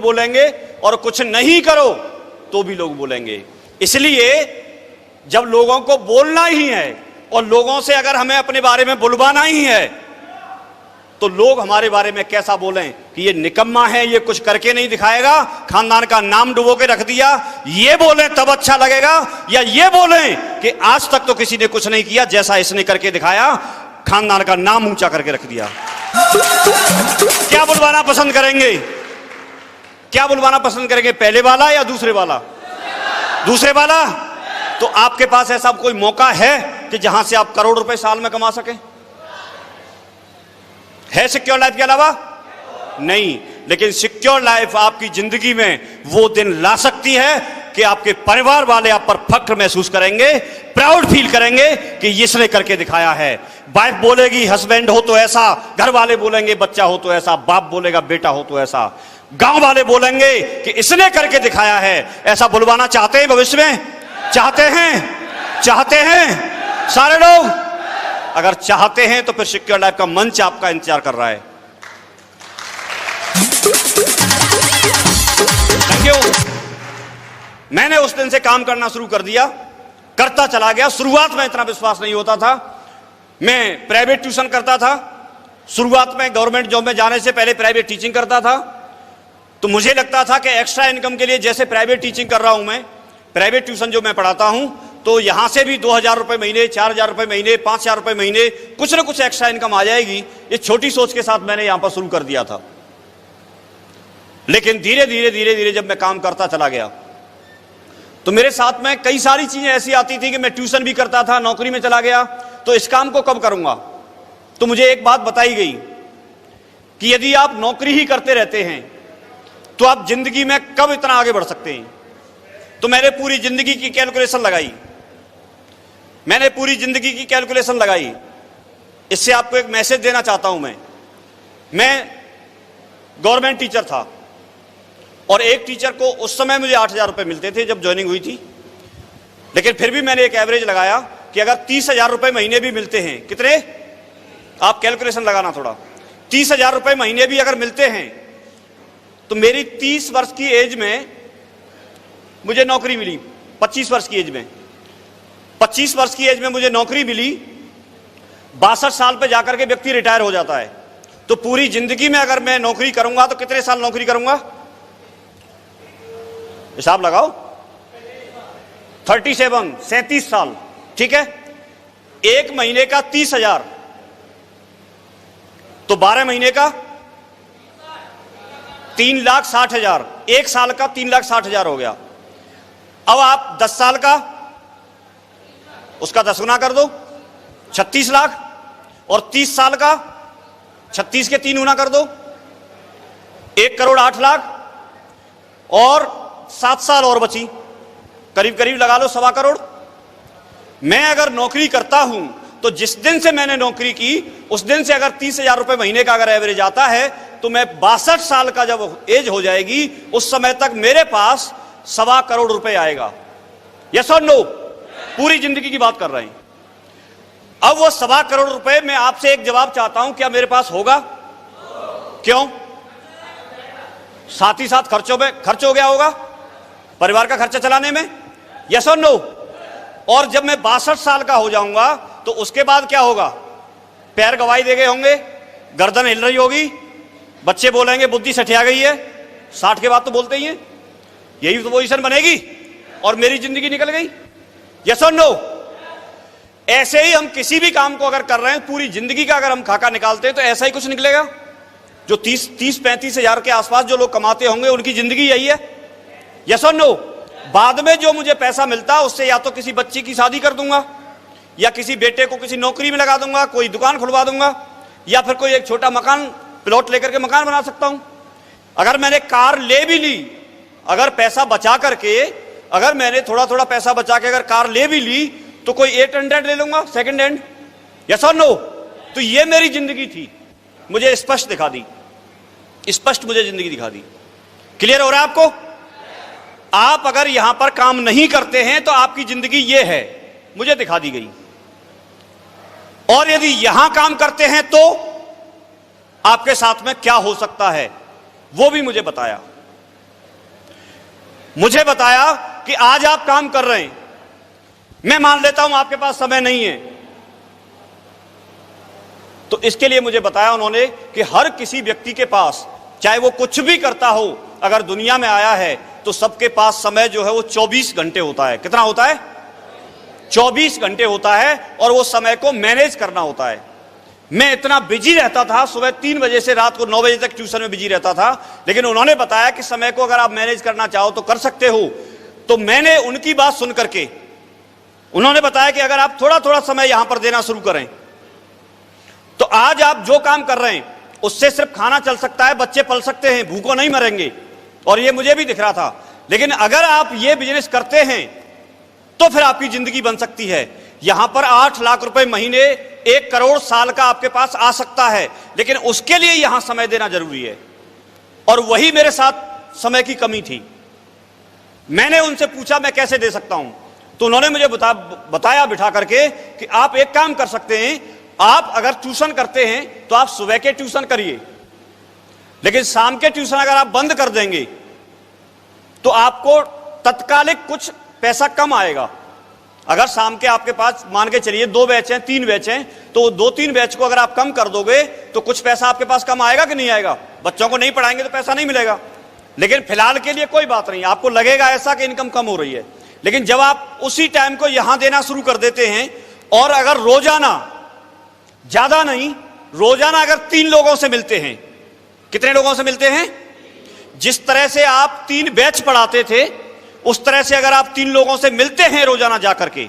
बोलेंगे और कुछ नहीं करो तो भी लोग बोलेंगे। इसलिए जब लोगों को बोलना ही है और लोगों से अगर हमें अपने बारे में बुलवाना ही है तो लोग हमारे बारे में कैसा बोलें कि ये निकम्मा है, ये कुछ करके नहीं दिखाएगा, खानदान का नाम डुबो के रख दिया, ये बोलें तब अच्छा लगेगा, या ये बोलें कि आज तक तो किसी ने कुछ नहीं किया जैसा इसने करके दिखाया, खानदान का नाम ऊंचा करके रख दिया। क्या बुलवाना पसंद करेंगे? क्या बुलवाना पसंद करेंगे, पहले वाला या दूसरे वाला? दूसरे वाला। तो आपके पास ऐसा कोई मौका है कि जहां से आप करोड़ रुपए साल में कमा सके? है सिक्योर लाइफ के अलावा? नहीं। लेकिन सिक्योर लाइफ आपकी जिंदगी में वो दिन ला सकती है कि आपके परिवार वाले आप पर फख्र महसूस करेंगे, प्राउड फील करेंगे कि इसने करके दिखाया है। वाइफ बोलेगी हस्बैंड हो तो ऐसा, घर वाले बोलेंगे बच्चा हो तो ऐसा, बाप बोलेगा बेटा हो तो ऐसा, गांव वाले बोलेंगे कि इसने करके दिखाया है। ऐसा बुलवाना चाहते हैं भविष्य में? चाहते हैं? चाहते हैं सारे लोग? अगर चाहते हैं तो फिर सिक्योर लाइफ का मंच आपका इंतजार कर रहा है। Thank you. मैंने उस दिन से काम करना शुरू कर दिया, करता चला गया। शुरुआत में इतना विश्वास नहीं होता था। मैं प्राइवेट ट्यूशन करता था। शुरुआत में गवर्नमेंट जॉब में जाने से पहले प्राइवेट टीचिंग करता था। तो मुझे लगता था कि एक्स्ट्रा इनकम के लिए, जैसे प्राइवेट टीचिंग कर रहा हूं मैं, प्राइवेट ट्यूशन जो मैं पढ़ाता हूं, तो यहां से भी 2000 रुपए महीने, 4000 रुपए महीने, 5000 रुपए महीने, कुछ ना कुछ एक्स्ट्रा इनकम आ जाएगी। ये छोटी सोच के साथ मैंने यहां पर शुरू कर दिया था। लेकिन धीरे धीरे जब मैं काम करता चला गया तो मेरे साथ में कई सारी चीजें ऐसी आती थी कि मैं ट्यूशन भी करता था, नौकरी में चला गया, तो इस काम को कब करूंगा? तो मुझे एक बात बताई गई कि यदि आप नौकरी ही करते रहते हैं तो आप जिंदगी में कब इतना आगे बढ़ सकते हैं। तो मैंने पूरी जिंदगी की कैलकुलेशन लगाई। इससे आपको एक मैसेज देना चाहता हूं। मैं गवर्नमेंट टीचर था और एक टीचर को उस समय मुझे 8000 रुपए मिलते थे जब ज्वाइनिंग हुई थी। लेकिन फिर भी मैंने एक एवरेज लगाया कि अगर 30,000 रुपए महीने भी मिलते हैं, कितने, आप कैलकुलेशन लगाना थोड़ा, 30,000 रुपए महीने भी अगर मिलते हैं तो मेरी 30 वर्ष की एज में मुझे नौकरी मिली। 25 वर्ष की एज में, 25 वर्ष की एज में मुझे नौकरी मिली। 62 साल पे जाकर के व्यक्ति रिटायर हो जाता है। तो पूरी जिंदगी में अगर मैं नौकरी करूंगा तो कितने साल नौकरी करूंगा? हिसाब लगाओ। 37 साल, ठीक है। एक महीने का 30,000 तो 12 महीने का 3,60,000, एक साल का 3,60,000 हो गया। अब आप 10 साल का, उसका 10 गुना कर दो, 36 लाख, और 30 साल का 36 के 3 गुना कर दो, 1,08,00,000, और 7 साल और बची, करीब करीब लगा लो 1.25 करोड़। मैं अगर नौकरी करता हूं तो जिस दिन से मैंने नौकरी की उस दिन से अगर 30,000 रुपए महीने का अगर एवरेज आता है तो मैं 62 साल का जब एज हो जाएगी उस समय तक मेरे पास 1.25 करोड़ रुपए आएगा। यस और नो? पूरी जिंदगी की बात कर रहे हैं। अब वो 1.25 करोड़ रुपए, मैं आपसे एक जवाब चाहता हूं, क्या मेरे पास होगा? क्यों? साथ ही साथ खर्चों में खर्च हो गया होगा, परिवार का खर्चा चलाने में। यस और नो? और जब मैं 62 साल का हो जाऊंगा तो उसके बाद क्या होगा? पैर गवाही दे गए होंगे, गर्दन हिल रही होगी, बच्चे बोलेंगे बुद्धि सठिया गई है। 60 के बाद तो बोलते ही हैं। यही तो पोजीशन बनेगी और मेरी जिंदगी निकल गई। यस और नो? ऐसे ही हम किसी भी काम को अगर कर रहे हैं, पूरी जिंदगी का अगर हम खाका निकालते हैं तो ऐसा ही कुछ निकलेगा। जो 30-35 हजार के आसपास जो लोग कमाते होंगे उनकी जिंदगी यही है। यस और नो? बाद में जो मुझे पैसा मिलता उससे या तो किसी बच्ची की शादी कर दूंगा, या किसी बेटे को किसी नौकरी में लगा दूंगा, कोई दुकान खुलवा दूंगा, या फिर कोई एक छोटा मकान, प्लॉट लेकर के मकान बना सकता हूं। अगर मैंने कार ले भी ली, अगर पैसा बचा करके, अगर मैंने थोड़ा थोड़ा पैसा बचा के अगर कार ले भी ली तो कोई 800 ले लूंगा सेकंड हैंड। यस और नो? तो ये मेरी जिंदगी थी, मुझे स्पष्ट दिखा दी, स्पष्ट मुझे जिंदगी दिखा दी। क्लियर हो रहा है आपको? आप अगर यहां पर काम नहीं करते हैं तो आपकी जिंदगी ये है, मुझे दिखा दी गई। और यदि यहां काम करते हैं तो आपके साथ में क्या हो सकता है वो भी मुझे बताया। मुझे बताया कि आज आप काम कर रहे हैं, मैं मान लेता हूं आपके पास समय नहीं है, तो इसके लिए मुझे बताया उन्होंने कि हर किसी व्यक्ति के पास, चाहे वो कुछ भी करता हो, अगर दुनिया में आया है तो सबके पास समय जो है वो 24 घंटे होता है। कितना होता है? 24 घंटे होता है, और वो समय को मैनेज करना होता है। मैं इतना बिजी रहता था, सुबह 3 बजे से रात को 9 बजे तक ट्यूशन में बिजी रहता था, लेकिन उन्होंने बताया कि समय को अगर आप मैनेज करना चाहो तो कर सकते हो। तो मैंने उनकी बात सुन करके, उन्होंने बताया कि अगर आप थोड़ा थोड़ा समय यहां पर देना शुरू करें तो आज आप जो काम कर रहे हैं उससे सिर्फ खाना चल सकता है, बच्चे पल सकते हैं, भूखों नहीं मरेंगे, और ये मुझे भी दिख रहा था। लेकिन अगर आप ये बिजनेस करते हैं तो फिर आपकी जिंदगी बन सकती है। यहां पर 8 लाख रुपए महीने, 1 करोड़ साल का आपके पास आ सकता है, लेकिन उसके लिए यहां समय देना जरूरी है। और वही मेरे साथ समय की कमी थी। मैंने उनसे पूछा मैं कैसे दे सकता हूं, तो उन्होंने मुझे बताया बिठा करके कि आप एक काम कर सकते हैं, आप अगर ट्यूशन करते हैं तो आप सुबह के ट्यूशन करिए, लेकिन शाम के ट्यूशन अगर आप बंद कर देंगे तो आपको तत्कालिक कुछ पैसा कम आएगा। अगर शाम के आपके पास मान के चलिए 2 बैच हैं, 3 बैच हैं, तो 2-3 बैच को अगर आप कम कर दोगे तो कुछ पैसा आपके पास कम आएगा कि नहीं आएगा? बच्चों को नहीं पढ़ाएंगे तो पैसा नहीं मिलेगा, लेकिन फिलहाल के लिए कोई बात नहीं, आपको लगेगा ऐसा कि इनकम कम हो रही है। लेकिन जब आप उसी टाइम को यहां देना शुरू कर देते हैं, और अगर रोजाना, ज्यादा नहीं, रोजाना अगर 3 लोगों से मिलते हैं, कितने लोगों से मिलते हैं? जिस तरह से आप 3 बैच पढ़ाते थे उस तरह से अगर आप 3 लोगों से मिलते हैं रोजाना जाकर के,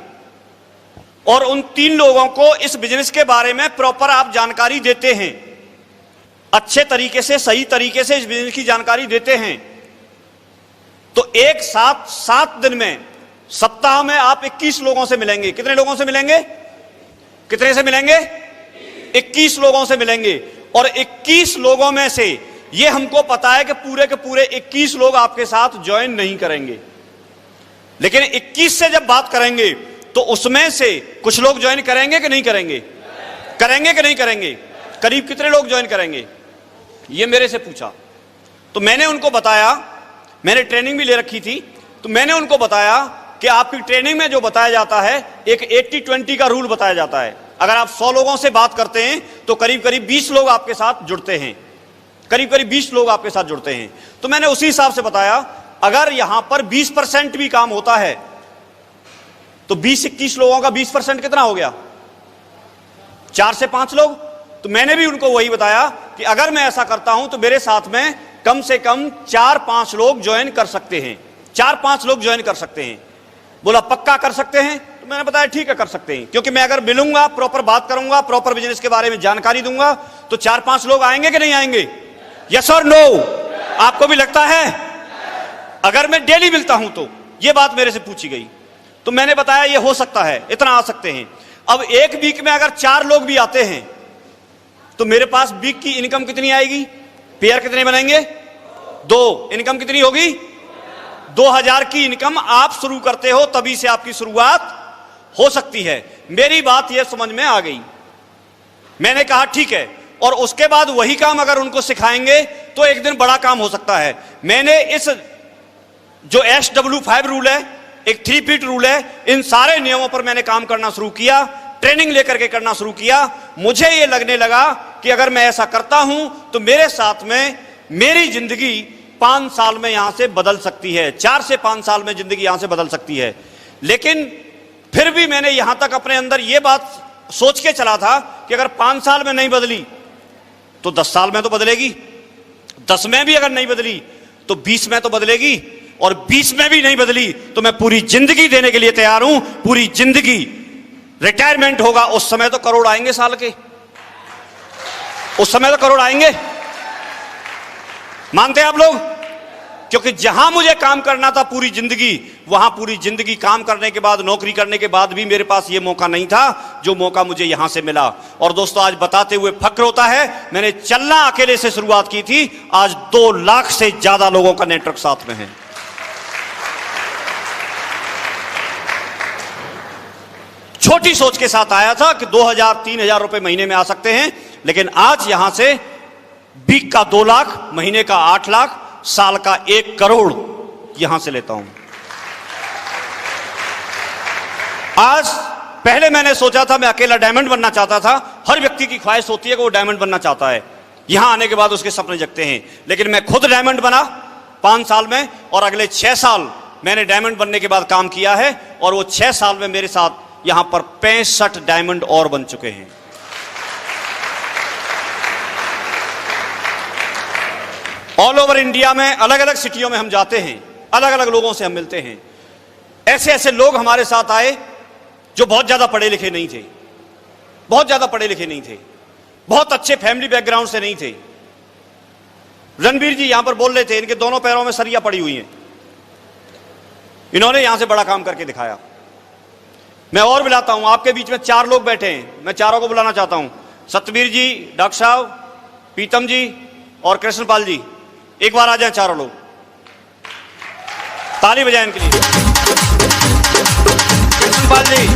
और उन 3 लोगों को इस बिजनेस के बारे में प्रॉपर आप जानकारी देते हैं, अच्छे तरीके से, सही तरीके से इस बिजनेस की जानकारी देते हैं, तो एक साथ 7 दिन में, सप्ताह में आप 21 लोगों से मिलेंगे। कितने लोगों से मिलेंगे? कितने से मिलेंगे? 21 लोगों से मिलेंगे। और 21 लोगों में से ये हमको पता है कि पूरे के पूरे 21 लोग आपके साथ ज्वाइन नहीं करेंगे, लेकिन 21 से जब बात करेंगे तो उसमें से कुछ लोग ज्वाइन करेंगे कि नहीं करेंगे? करेंगे कि नहीं करेंगे? करीब कितने लोग ज्वाइन करेंगे? ये मेरे से पूछा, तो मैंने उनको बताया, मैंने ट्रेनिंग भी ले रखी थी, तो मैंने उनको बताया कि आपकी ट्रेनिंग में जो बताया जाता है, एक 80-20 का रूल बताया जाता है। अगर आप 100 लोगों से बात करते हैं तो करीब करीब 20 लोग आपके साथ जुड़ते हैं, करीब करीब 20 लोग आपके साथ जुड़ते हैं। तो मैंने उसी हिसाब से बताया, अगर यहां पर 20% भी काम होता है तो 20-21 लोगों का 20% कितना हो गया? 4 से 5 लोग। तो मैंने भी उनको वही बताया कि अगर मैं ऐसा करता हूं तो मेरे साथ में कम से कम 4-5 लोग ज्वाइन कर सकते हैं, 4-5 लोग ज्वाइन कर सकते हैं। बोला पक्का कर सकते हैं? तो मैंने बताया ठीक है, कर सकते हैं, क्योंकि मैं अगर मिलूंगा, प्रॉपर बात करूंगा, प्रॉपर बिजनेस के बारे में जानकारी दूंगा, तो 4-5 लोग आएंगे कि नहीं आएंगे? यस और नो? आपको भी लगता है? अगर मैं डेली मिलता हूं तो, यह बात मेरे से पूछी गई, तो मैंने बताया ये हो सकता है, इतना आ सकते हैं। अब एक वीक में अगर 4 लोग भी आते हैं तो मेरे पास वीक की इनकम कितनी आएगी? पेयर कितने बनेंगे? 2। इनकम कितनी होगी? 2000 की इनकम आप शुरू करते हो तभी से आपकी शुरुआत हो सकती है। मेरी बात यह समझ में आ गई। मैंने कहा ठीक है, और उसके बाद वही काम अगर उनको सिखाएंगे तो एक दिन बड़ा काम हो सकता है। मैंने इस जो SW5 रूल है, एक 3 फीट रूल है, इन सारे नियमों पर मैंने काम करना शुरू किया, ट्रेनिंग लेकर के करना शुरू किया। मुझे यह लगने लगा कि अगर मैं ऐसा करता हूं तो मेरे साथ में मेरी जिंदगी 5 साल में यहां से बदल सकती है, 4 से 5 साल में जिंदगी यहां से बदल सकती है। लेकिन फिर भी मैंने यहां तक अपने अंदर यह बात सोच के चला था कि अगर 5 साल में नहीं बदली तो 10 साल में तो बदलेगी, 10 में भी अगर नहीं बदली तो 20 में तो बदलेगी, और 20 में भी नहीं बदली तो मैं पूरी जिंदगी देने के लिए तैयार हूं, पूरी जिंदगी। रिटायरमेंट होगा उस समय तो करोड़ आएंगे साल के, उस समय तो करोड़ आएंगे। मानते हैं आप लोग? क्योंकि जहां मुझे काम करना था पूरी जिंदगी, वहां पूरी जिंदगी काम करने के बाद, नौकरी करने के बाद भी मेरे पास यह मौका नहीं था जो मौका मुझे यहां से मिला। और दोस्तों आज बताते हुए फक्र होता है, मैंने चलना अकेले से शुरुआत की थी, आज 2 लाख से ज्यादा लोगों का नेटवर्क साथ में है। छोटी सोच के साथ आया था कि 2000-3000 रुपए महीने में आ सकते हैं, लेकिन आज यहां से वीक का 2 लाख, महीने का 8 लाख, साल का 1 करोड़ यहां से लेता हूं। आज पहले मैंने सोचा था मैं अकेला डायमंड बनना चाहता था। हर व्यक्ति की ख्वाहिश होती है कि वो डायमंड बनना चाहता है, यहां आने के बाद उसके सपने जगते हैं। लेकिन मैं खुद डायमंड बना 5 साल में, और अगले 6 साल मैंने डायमंड बनने के बाद काम किया है, और वो 6 साल में मेरे साथ यहां पर 65 डायमंड और बन चुके हैं। ऑल ओवर इंडिया में अलग अलग सिटियों में हम जाते हैं, अलग अलग लोगों से हम मिलते हैं। ऐसे ऐसे लोग हमारे साथ आए जो बहुत ज्यादा पढ़े लिखे नहीं थे, बहुत ज्यादा पढ़े लिखे नहीं थे, बहुत अच्छे फैमिली बैकग्राउंड से नहीं थे। रणबीर जी यहां पर बोल रहे थे, इनके दोनों पैरों में सरिया पड़ी हुई हैं, इन्होंने यहां से बड़ा काम करके दिखाया। मैं और बुलाता हूं, आपके बीच में 4 लोग बैठे हैं, मैं चारों को बुलाना चाहता हूं। सतबीर जी, डॉक्टर साहब, प्रीतम जी और कृष्णपाल जी, एक बार आ जाएं चारों लोग, ताली बजाएं इनके लिए। कृष्णपाल जी,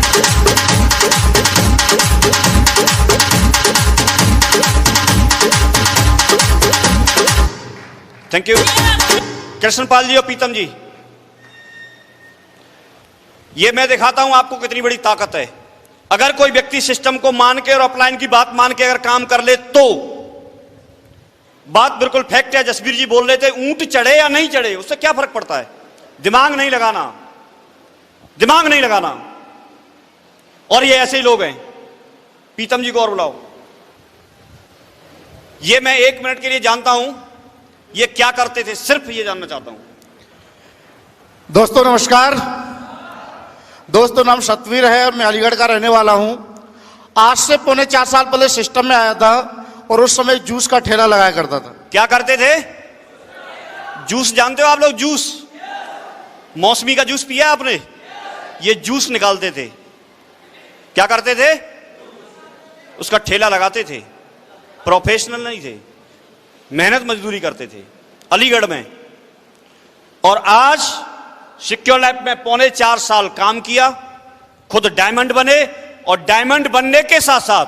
थैंक यू। कृष्णपाल जी और प्रीतम जी, ये मैं दिखाता हूं आपको कितनी बड़ी ताकत है। अगर कोई व्यक्ति सिस्टम को मान के और अपलाइन की बात मान के अगर काम कर ले तो बात बिल्कुल फैक्ट है। जसबीर जी बोल रहे थे ऊंट चढ़े या नहीं चढ़े उससे क्या फर्क पड़ता है, दिमाग नहीं लगाना, दिमाग नहीं लगाना। और ये ऐसे ही लोग हैं। प्रीतम जी को और बुलाओ। ये मैं 1 मिनट के लिए जानता हूं ये क्या करते थे, सिर्फ ये जानना चाहता हूं। दोस्तों नमस्कार। दोस्तों नाम सतवीर है और मैं अलीगढ़ का रहने वाला हूं। आज से पौने 4 साल पहले सिस्टम में आया था और उस समय जूस का ठेला लगाया करता था। क्या करते थे? जूस जानते हो आप लोग? जूस, मौसमी का जूस पिया आपने? ये जूस निकालते थे। क्या करते थे? उसका ठेला लगाते थे। प्रोफेशनल नहीं थे, मेहनत मजदूरी करते थे अलीगढ़ में। और आज सिक्योर लैब में पौने 4 साल काम किया, खुद डायमंड बने, और डायमंड बनने के साथ साथ